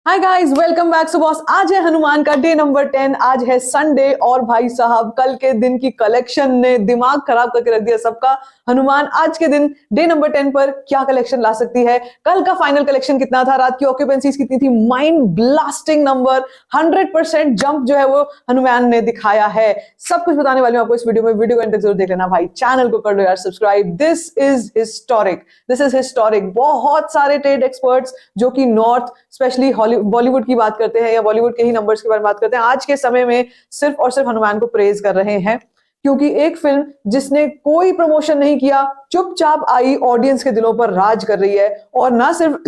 Hi guys, welcome back to boss. आज है हनुमान का डे नंबर 10। आज है संडे और भाई साहब कल के दिन की कलेक्शन ने दिमाग खराब करके रख दिया सबका। हनुमान आज के दिन डे नंबर 10 पर क्या कलेक्शन ला सकती है, कल का फाइनल कलेक्शन कितना था, रात की ऑक्यूपेंसीज कितनी थी, माइंड ब्लास्टिंग नंबर 100% जंप जो है वो हनुमान ने दिखाया है। सब कुछ बताने वाली हूं आपको इस वीडियो में। वीडियो को एंड तक जरूर देख लेना भाई। चैनल को कर लो यार सब्सक्राइब। This is historic. बहुत सारे ट्रेड एक्सपर्ट्स जो कि नॉर्थ स्पेशली बॉलीवुड की बात करते हैं या बॉलीवुड के ही नंबर्स के बारे में बात करते हैं, आज के समय में सिर्फ और सिर्फ हनुमान को प्रेज कर रहे हैं, क्योंकि एक फिल्म जिसने कोई प्रमोशन नहीं किया, चुपचाप आई, ऑडियंस के दिलों पर राज कर रही है। और ना सिर्फ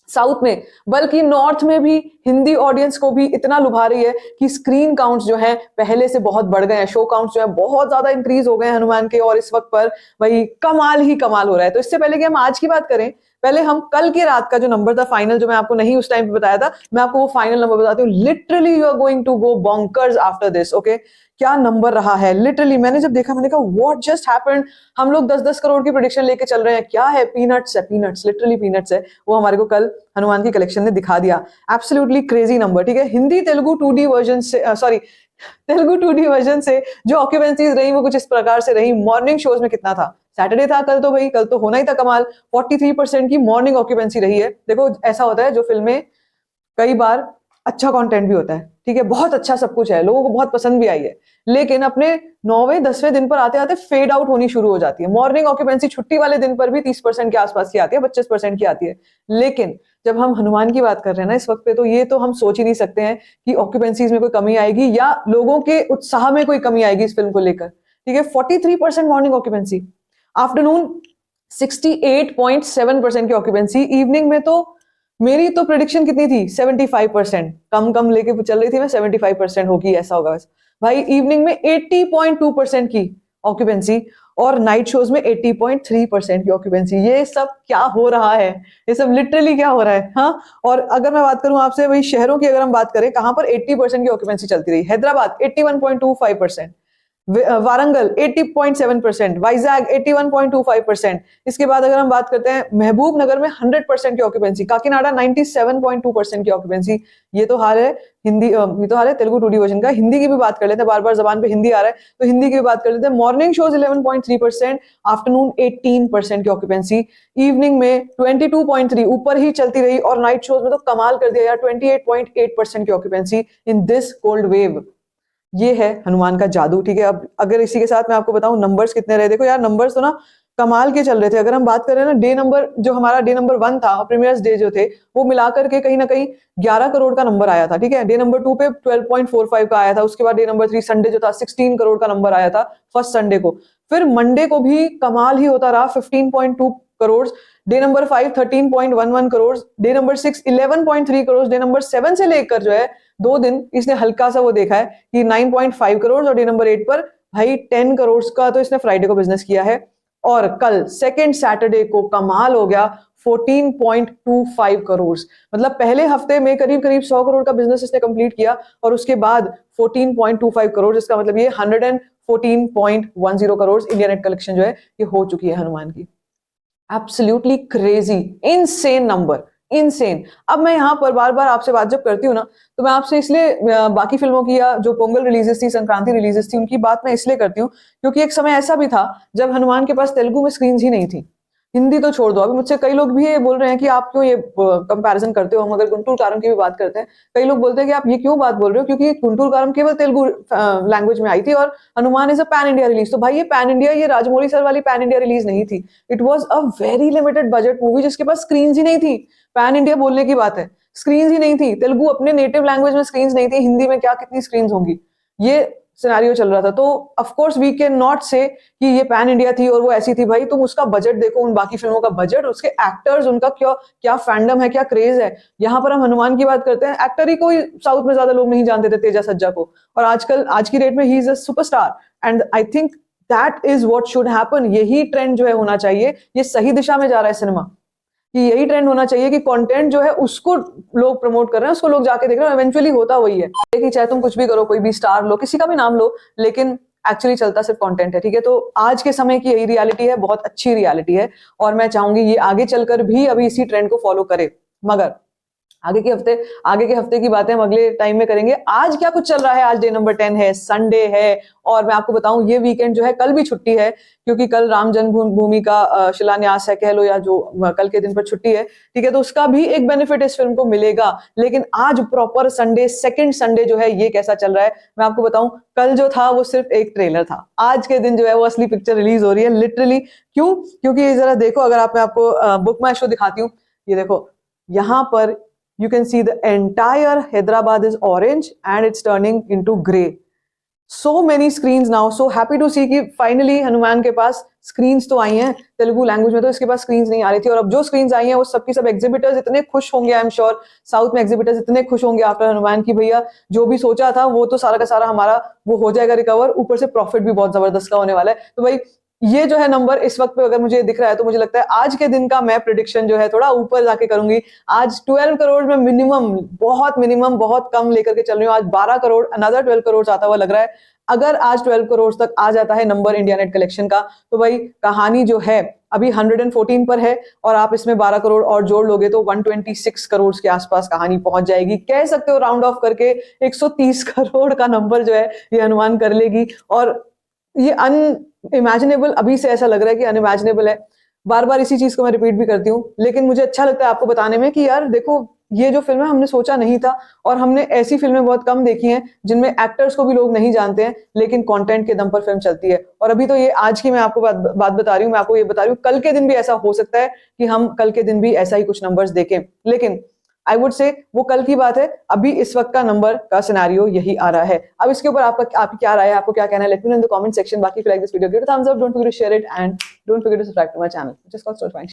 साउथ में बल्कि नॉर्थ में भी हिंदी ऑडियंस को भी इतना लुभा रही है कि स्क्रीन काउंट्स जो हैं पहले से बहुत बढ़ गए हैं, शो काउंट्स जो है बहुत ज्यादा इंक्रीज हो गए हैं हनुमान के। और इस वक्त पर भाई कमाल ही कमाल हो रहा है। तो इससे पहले कि हम आज की बात करें, पहले हम कल की रात का जो नंबर था फाइनल, जो मैं आपको नहीं उस टाइम पे बताया था, मैं आपको वो फाइनल नंबर बताती हूँ। Literally you are going to go bonkers after this. Okay, क्या नंबर रहा है। लिटरली मैंने जब देखा मैंने कहा व्हाट जस्ट हैपेंड। हम लोग 10-10 करोड़ की प्रेडिक्शन लेके चल रहे हैं, क्या है, पीनट्स है, पीनट्स, लिटरली पीनट्स है। वो हमारे को कल हनुमान की कलेक्शन ने दिखा दिया। Absolutely crazy number. ठीक है, हिंदी तेलुगु 2D वर्जन से तेलुगु 2D वर्जन से जो ऑक्यूपेंसीज रही वो कुछ इस प्रकार से रही। मॉर्निंग शोज में कितना था, सैटरडे था कल, तो भाई कल तो होना ही था कमाल। 43% की मॉर्निंग ऑक्यूपेंसी रही है। देखो ऐसा होता है जो फिल्में कई बार अच्छा कंटेंट भी होता है, ठीक है, बहुत अच्छा सब कुछ है, लोगों को बहुत पसंद भी आई है, लेकिन अपने 9वें-10वें दिन पर आते आते फेड आउट होनी शुरू हो जाती है। मॉर्निंग ऑक्यूपेंसी छुट्टी वाले दिन पर भी 30% के आसपास की आती है, 25% की आती है। लेकिन जब हम हनुमान की बात कर रहे हैं ना इस वक्त पे, तो ये तो हम सोच ही नहीं सकते हैं कि ऑक्यूपेंसीज में कोई कमी आएगी या लोगों के उत्साह में कोई कमी आएगी इस फिल्म को लेकर। ठीक है, 43% मॉर्निंग ऑक्यूपेंसी, आफ्टरनून 68.7% की ऑक्यूपेंसी, इवनिंग में तो मेरी तो प्रिडिक्शन कितनी थी, 75%, कम कम लेके चल रही थी मैं, 75% होगी ऐसा होगा बस। भाई इवनिंग में 80.2% की ऑक्यूपेंसी और नाइट शोज में 80.3% की ऑक्यूपेंसी। ये सब क्या हो रहा है, ये सब लिटरली क्या हो रहा है। हाँ, और अगर मैं बात करूं आपसे भाई शहरों की, अगर हम बात करें कहां पर 80% की ऑक्यूपेंसी चलती रही, हैदराबाद 81.25%, वारंगल 80.7%, वाइजैग 81.25%। इसके बाद अगर हम बात करते हैं महबूब नगर में 100% की ऑक्यूपेंसी, काकीनाडा 97.2% की ऑक्यूपेंसी। ये तो हाल है हिंदी, ये तो हाल है तेलुगु 2D वर्जन का। हिंदी की भी बात कर लेते हैं, बार बार जबान पे हिंदी आ रहा है तो हिंदी की भी बात कर लेते हैं। मॉर्निंग शोज 11.3%, आफ्टरनून 18% की ऑक्यूपेंसी, इवनिंग में 22.3 ऊपर ही चलती रही, और नाइट शोज में तो कमाल कर दिया यार, 28.8% की occupancy in this cold wave. ये है हनुमान का जादू। ठीक है, अब अगर इसी के साथ मैं आपको बताऊं नंबर्स कितने रहे, देखो यार नंबर्स तो ना कमाल के चल रहे थे। अगर हम बात करें ना, डे नंबर जो हमारा डे नंबर 1 था, प्रीमियर्स डे जो थे, वो मिलाकर के कहीं ना कहीं 11 करोड़ का नंबर आया था। ठीक है, डे नंबर 2 पे 12.45 का आया था। उसके बाद डे नंबर 3 संडे जो था 16 करोड़ का नंबर आया था फर्स्ट संडे को। फिर मंडे को भी कमाल ही होता रहा, 15.2 crore. Day number 5 13.11 crore, day number 6 11.3 crore, day number 7 से लेकर जो है 2 दिन इसने हल्का सा वो देखा है कि 9.5 करोड़, और डे नंबर 8 पर भाई 10 करोड़ का तो इसने फ्राइडे को बिजनेस किया है। और कल सेकेंड सैटरडे को कमाल हो गया, 14.25 करोड़। मतलब पहले हफ्ते में करीब करीब 100 करोड़ का बिजनेस इसने कंप्लीट किया, और उसके बाद 14.25 करोड़, इसका मतलब ये 114.10 करोड़ इंडिया नेट कलेक्शन जो है ये हो चुकी है हनुमान की। Absolutely crazy, insane number, insane. अब मैं यहाँ पर बार बार आपसे बात जब करती हूँ ना, तो मैं आपसे इसलिए बाकी फिल्मों की या जो पोंगल रिलीजेस थी, संक्रांति रिलीजेस थी, उनकी बात मैं इसलिए करती हूँ क्योंकि एक समय ऐसा भी था जब हनुमान के पास तेलुगु में स्क्रीन ही नहीं थी। हिंदी तो छोड़ दो, अभी मुझसे कई लोग भी ये बोल रहे हैं कि आप क्यों ये कंपैरिजन करते हो। हम अगर गुंटूर कारम की भी बात करते हैं, कई लोग बोलते हैं कि आप ये क्यों बात बोल रहे हो, क्योंकि गुंटूर कारम केवल तेलुगु लैंग्वेज में आई थी और Hanuman is a pan India release. तो भाई ये पैन इंडिया, ये राजमौली सर वाली पैन इंडिया रिलीज नहीं थी। It was a very limited budget movie जिसके पास स्क्रीन ही नहीं थी। पैन इंडिया बोलने की बात है, स्क्रीन ही नहीं थी। तेलुगु अपने नेटिव लैंग्वेज में स्क्रीन नहीं थी, हिंदी में क्या कितनी स्क्रीन होंगी, ये सिनेरियो चल रहा था। तो of course we can not say कि ये पैन इंडिया थी और वो ऐसी थी। भाई तुम उसका बजट देखो, उन बाकी फिल्मों का बजट, उसके एक्टर्स, उनका क्या क्या फैंडम है, क्या क्रेज है। यहाँ पर हम हनुमान की बात करते हैं, एक्टर ही कोई साउथ में ज्यादा लोग नहीं जानते थे, तेजा सज्जा को, और आजकल आज की डेट में he is a superstar. And I think that is what should happen. यही ट्रेंड जो है होना चाहिए, ये सही दिशा में जा रहा है सिनेमा, कि यही ट्रेंड होना चाहिए कि कंटेंट जो है उसको लोग प्रमोट कर रहे हैं, उसको लोग जाके देख रहे हैं। इवेंचुअली होता वही है कि चाहे तुम कुछ भी करो, कोई भी स्टार लो, किसी का भी नाम लो, लेकिन एक्चुअली चलता सिर्फ कंटेंट है। ठीक है, तो आज के समय की यही रियलिटी है, बहुत अच्छी रियलिटी है, और मैं चाहूंगी ये आगे चलकर भी अभी इसी ट्रेंड को फॉलो करे। मगर आगे के हफ्ते की बातें हम अगले टाइम में करेंगे। आज क्या कुछ चल रहा है, आज डे नंबर 10 है, संडे है, और मैं आपको बताऊं ये वीकेंड जो है कल भी छुट्टी है, क्योंकि कल राम जन्मभूमि का शिलान्यास है कह लो, या जो कल के दिन पर छुट्टी है, ठीक है, तो उसका भी एक बेनिफिट इस फिल्म को मिलेगा। लेकिन आज प्रॉपर संडे, सेकंड संडे जो है, ये कैसा चल रहा है मैं आपको बताऊं। कल जो था वो सिर्फ एक ट्रेलर था, आज के दिन जो है वो असली पिक्चर रिलीज हो रही है लिटरली। क्यों? क्योंकि ये जरा देखो, अगर मैं आपको बुक माई शो दिखाती हूँ, ये देखो यहाँ पर you can see the entire Hyderabad is orange and it's turning into grey. So many screens now, so happy to see कि finally हनुमान के पास screens तो आई हैं तेलुगु लैंग्वेज में, तो इसके पास screens नहीं आ रही थी, और अब जो screens आई हैं वो सबकी सब एग्जिबिटर्स इतने खुश होंगे, आई एम श्योर साउथ में एग्जिबिटर्स इतने खुश होंगे आफ्टर हनुमान की भैया जो भी सोचा था वो तो सारा का सारा हमारा वो हो जाएगा रिकवर, ऊपर से प्रॉफिट भी बहुत जबरदस्त का होने वाला है। तो भाई ये जो है नंबर इस वक्त पे अगर मुझे दिख रहा है तो मुझे लगता है आज के दिन का मैं प्रिडिक्शन जो है थोड़ा ऊपर जाके करूंगी। आज 12 करोड़ में मिनिमम बहुत कम लेकर के चल रही हूँ। आज 12 करोड़, अनदर 12 करोड़ आता हुआ लग रहा है। अगर आज 12 करोड़ तक आ जाता है नंबर इंडिया नेट कलेक्शन का, तो भाई कहानी जो है अभी 114 पर है, और आप इसमें 12 करोड़ और जोड़ लोगे तो 126 करोड़ के आसपास कहानी पहुंच जाएगी। कह सकते हो राउंड ऑफ करके 130 करोड़ का नंबर जो है ये अनुमान कर लेगी। और ये अनइमेजिनेबल, अभी से ऐसा लग रहा है कि अनइमेजिनेबल है। बार बार इसी चीज को मैं रिपीट भी करती हूँ, लेकिन मुझे अच्छा लगता है आपको बताने में कि यार देखो ये जो फिल्म है हमने सोचा नहीं था, और हमने ऐसी फिल्में बहुत कम देखी हैं जिनमें एक्टर्स को भी लोग नहीं जानते हैं लेकिन कंटेंट के दम पर फिल्म चलती है। और अभी तो ये आज की मैं आपको बात बता रही हूँ, मैं आपको ये बता रही हूँ कल के दिन भी ऐसा हो सकता है कि हम कल के दिन भी ऐसा ही कुछ नंबर्स देखें, लेकिन आई वुड से वो कल की बात है। अभी इस वक्त का नंबर का सिनेरियो यही आ रहा है। अब इसके ऊपर आपकी क्या राय है, आपको क्या कहना है, let me know in the comment section. बाकी if you like this video give a thumbs up, don't forget to share it and don't forget to subscribe to my channel, just call